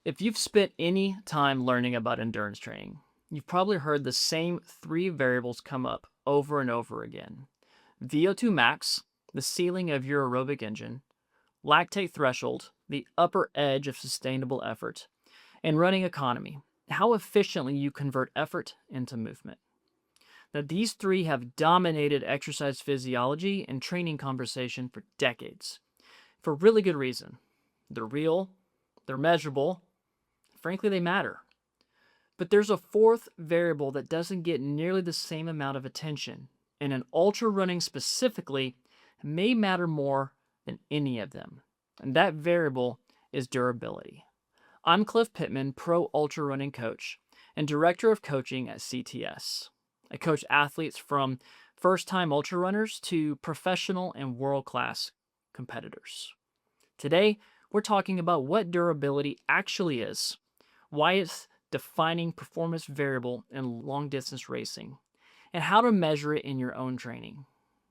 If you've spent any time learning about endurance training, you've probably heard the same three variables come up over and over again. VO2 max, the ceiling of your aerobic engine, lactate threshold, the upper edge of sustainable effort, and running economy, how efficiently you convert effort into movement. Now, these three have dominated exercise physiology and training conversation for decades, for really good reason. They're real, they're measurable, frankly, they matter. But there's a fourth variable that doesn't get nearly the same amount of attention, and in ultra running specifically, may matter more than any of them. And that variable is durability. I'm Cliff Pittman, pro ultra running coach and director of coaching at CTS. I coach athletes from first-time ultra runners to professional and world-class competitors. Today, we're talking about what durability actually is, why it's defining performance variable in long-distance racing, and how to measure it in your own training.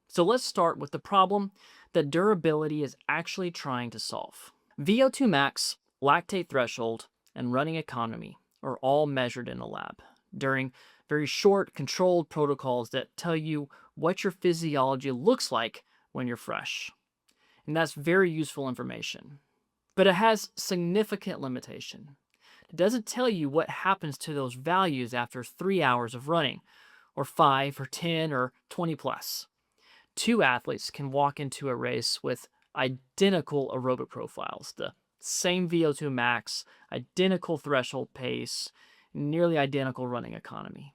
So let's start with the problem that durability is actually trying to solve. VO2 max, lactate threshold, and running economy are all measured in a lab during very short, controlled protocols that tell you what your physiology looks like when you're fresh. And that's very useful information. But it has significant limitation. It doesn't tell you what happens to those values after 3 hours of running, or 5, or 10, or 20 plus. Two athletes can walk into a race with identical aerobic profiles, the same VO2 max, identical threshold pace, nearly identical running economy.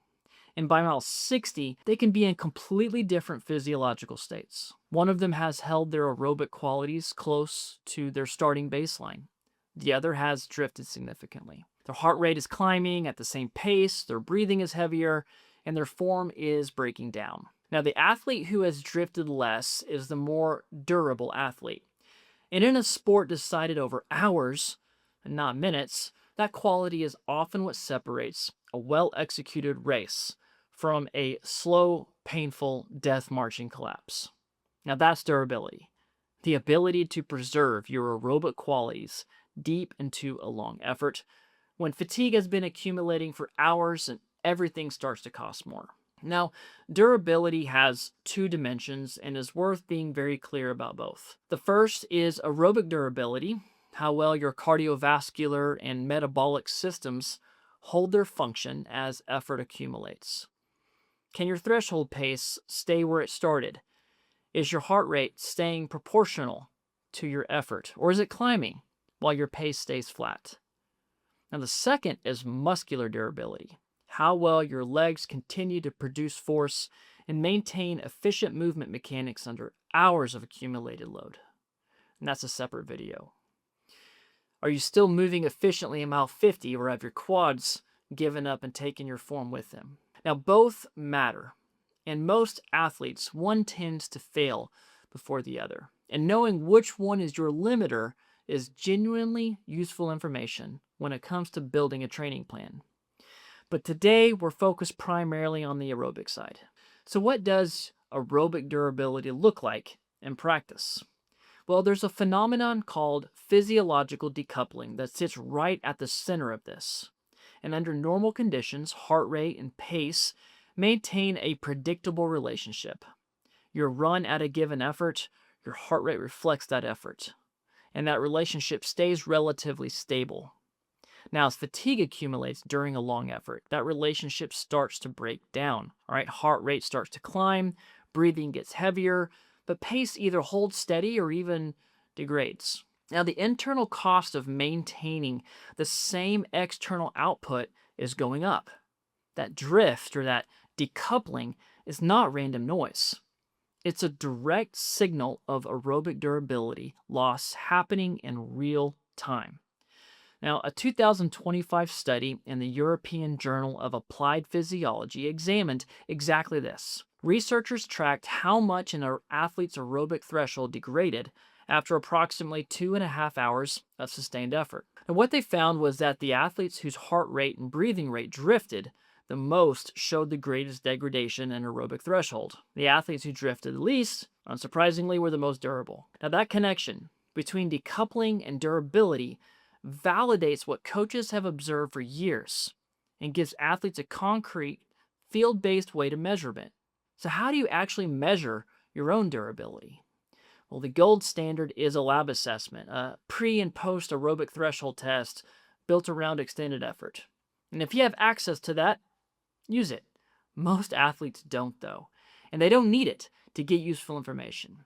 And by mile 60, they can be in completely different physiological states. One of them has held their aerobic qualities close to their starting baseline. The other has drifted significantly. Their heart rate is climbing at the same pace, their breathing is heavier, and their form is breaking down. Now, the athlete who has drifted less is the more durable athlete. And in a sport decided over hours, and not minutes, that quality is often what separates a well-executed race from a slow, painful, death-marching collapse. Now, that's durability. The ability to preserve your aerobic qualities deep into a long effort when fatigue has been accumulating for hours and everything starts to cost more. Now, durability has two dimensions and is worth being very clear about both. The first is aerobic durability, how well your cardiovascular and metabolic systems hold their function as effort accumulates. Can your threshold pace stay where it started? Is your heart rate staying proportional to your effort, or is it climbing while your pace stays flat? Now, the second is muscular durability, how well your legs continue to produce force and maintain efficient movement mechanics under hours of accumulated load. And that's a separate video. Are you still moving efficiently in mile 50, or have your quads given up and taken your form with them? Now, both matter. In most athletes, one tends to fail before the other. And knowing which one is your limiter is genuinely useful information when it comes to building a training plan. But today, we're focused primarily on the aerobic side. So what does aerobic durability look like in practice? Well, there's a phenomenon called physiological decoupling that sits right at the center of this. And under normal conditions, heart rate and pace maintain a predictable relationship. Your run at a given effort, your heart rate reflects that effort. And that relationship stays relatively stable. Now, as fatigue accumulates during a long effort, that relationship starts to break down. All right, heart rate starts to climb, breathing gets heavier, but pace either holds steady or even degrades. Now, the internal cost of maintaining the same external output is going up. That drift or that decoupling is not random noise. It's a direct signal of aerobic durability loss happening in real time. Now, a 2025 study in the European Journal of Applied Physiology examined exactly this. Researchers tracked how much an athlete's aerobic threshold degraded after approximately 2.5 hours of sustained effort. And what they found was that the athletes whose heart rate and breathing rate drifted the most showed the greatest degradation in aerobic threshold. The athletes who drifted the least, unsurprisingly, were the most durable. Now, that connection between decoupling and durability validates what coaches have observed for years and gives athletes a concrete, field-based way to measurement. So how do you actually measure your own durability? Well, the gold standard is a lab assessment, a pre and post aerobic threshold test built around extended effort. And if you have access to that, use it. Most athletes don't, though, and they don't need it to get useful information.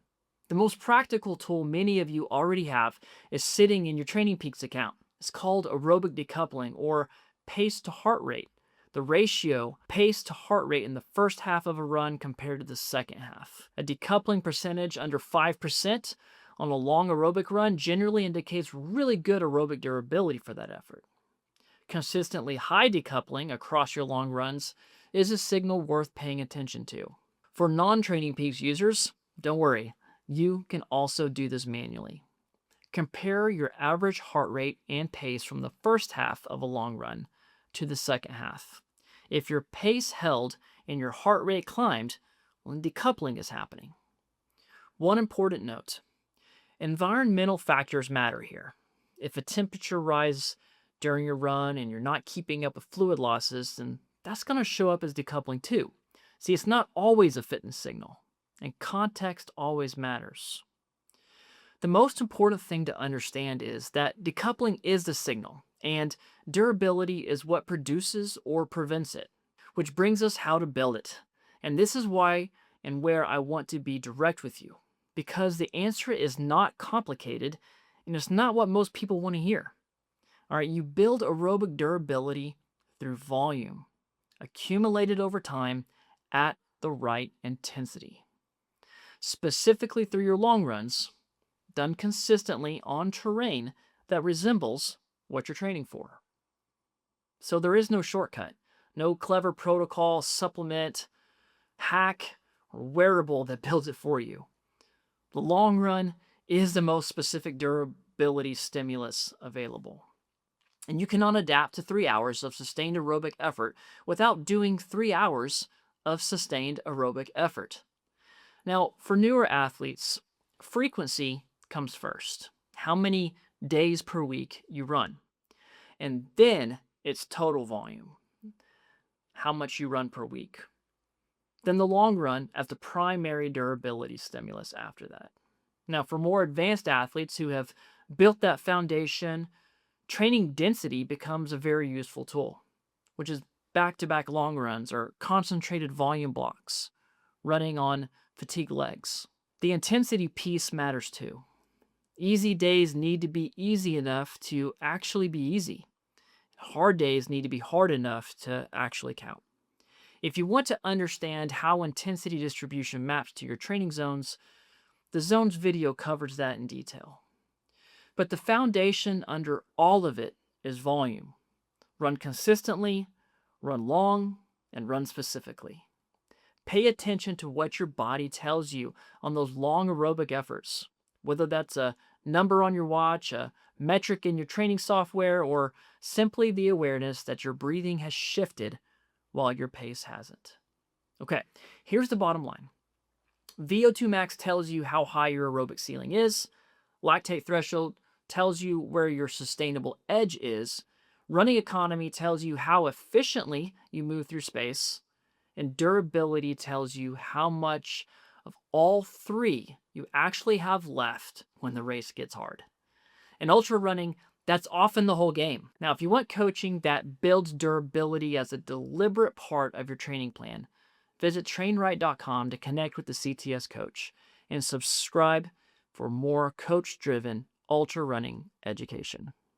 The most practical tool many of you already have is sitting in your Training Peaks account. It's called aerobic decoupling, or pace to heart rate. The ratio pace to heart rate in the first half of a run compared to the second half. A decoupling percentage under 5% on a long aerobic run generally indicates really good aerobic durability for that effort. Consistently high decoupling across your long runs is a signal worth paying attention to. For non-Training Peaks users, don't worry, you can also do this manually. Compare your average heart rate and pace from the first half of a long run to the second half. If your pace held and your heart rate climbed, well, decoupling is happening. One important note: environmental factors matter here. If a temperature rises during your run and you're not keeping up with fluid losses, then that's going to show up as decoupling too. See, it's not always a fitness signal, and context always matters. The most important thing to understand is that decoupling is the signal, and durability is what produces or prevents it, which brings us how to build it. And this is why and where I want to be direct with you, because the answer is not complicated, and it's not what most people want to hear. All right, you build aerobic durability through volume, accumulated over time at the right intensity. Specifically through your long runs, done consistently on terrain that resembles what you're training for. So there is no shortcut, no clever protocol, supplement, hack, or wearable that builds it for you. The long run is the most specific durability stimulus available. And you cannot adapt to 3 hours of sustained aerobic effort without doing 3 hours of sustained aerobic effort. Now, for newer athletes, frequency comes first. How many days per week you run. And then it's total volume. How much you run per week. Then the long run as the primary durability stimulus after that. Now, for more advanced athletes who have built that foundation, training density becomes a very useful tool, which is back-to-back long runs or concentrated volume blocks, running on fatigue legs. The intensity piece matters too. Easy days need to be easy enough to actually be easy. Hard days need to be hard enough to actually count. If you want to understand how intensity distribution maps to your training zones, the zones video covers that in detail. But the foundation under all of it is volume. Run consistently, run long, and run specifically. Pay attention to what your body tells you on those long aerobic efforts, whether that's a number on your watch, a metric in your training software, or simply the awareness that your breathing has shifted while your pace hasn't. Okay, here's the bottom line. VO₂max tells you how high your aerobic ceiling is. Lactate threshold tells you where your sustainable edge is. Running economy tells you how efficiently you move through space. And durability tells you how much of all three you actually have left when the race gets hard. In ultra running, that's often the whole game. Now, if you want coaching that builds durability as a deliberate part of your training plan, visit trainright.com to connect with the CTS coach and subscribe for more coach-driven ultra running education.